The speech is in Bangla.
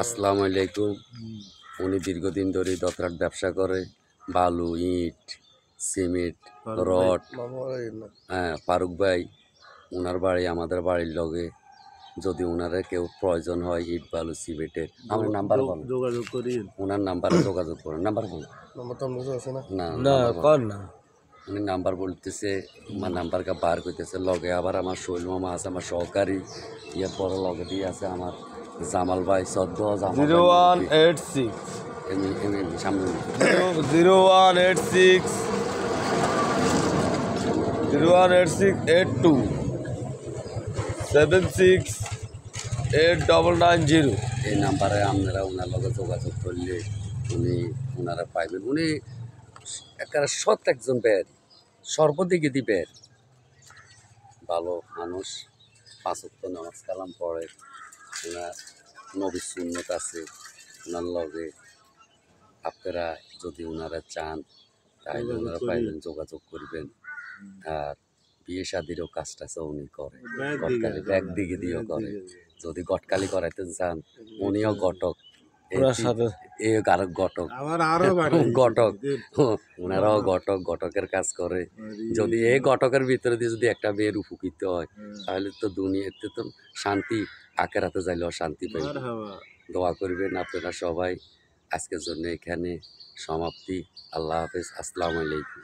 আসসালামু আলাইকুম। উনি দীর্ঘদিন ধরে দোতরাট ব্যবসা করে, বালু, ইট, সিমেন্ট, রড। হ্যাঁ, ফারুক ভাই, ওনার বাড়ি আমাদের বাড়ির লগে। যদি ওনারে কেউ প্রয়োজন হয় ইট, বালু, সিমেন্টের, আমার নাম্বার বলেন, যোগাযোগ করি। ওনার নাম্বারে যোগাযোগ করেন। নাম্বার বলেন না, না কর না। উনি নাম্বার বলতেছে, আমার নাম্বারকে বার করতেছে। লগে আবার আমার শৈল মামা আছে, আমার সহকারী। ইয়ার পরে লগে দিয়ে আছে আমার জামাল ভাই, সদ্য জামাল 0186 সামনে 0186 82 76 8990। এই নাম্বারে আপনারা ওনার লগে যোগাযোগ করলে ওনারা পাইবেন। উনি একেবারে সৎ একজন ব্যাট, সর্বদিকে দি ব্যাট, ভালো মানুষ। 5 ওয়াক্ত নামাজ কালাম পড়ে। ওনার নবী সুন্নত আছে ওনার লগে। আপনারা যদি ওনারা চান তাহলে ওনারা পাইবেন, যোগাযোগ করবেন। আর বিয়ে শাদিরও কাজটা উনি করে, গটকালি ব্যাগ দিকে দিয়েও করে। যদি গটকালি করাইতে চান, উনিও ঘটক, ঘটক ঘটক, ওনারাও ঘটকের কাজ করে। যদি এই ঘটকের ভিতরে দিয়ে যদি একটা মেয়ের উপকৃত হয়, তাহলে তো দুনিয়াতে তো শান্তি, আখেরাতে যাইলেও শান্তি পাইবে। দোয়া করবেন আপনারা সবাই। আজকের জন্য এখানে সমাপ্তি। আল্লাহ হাফেজ। আসসালামু আলাইকুম।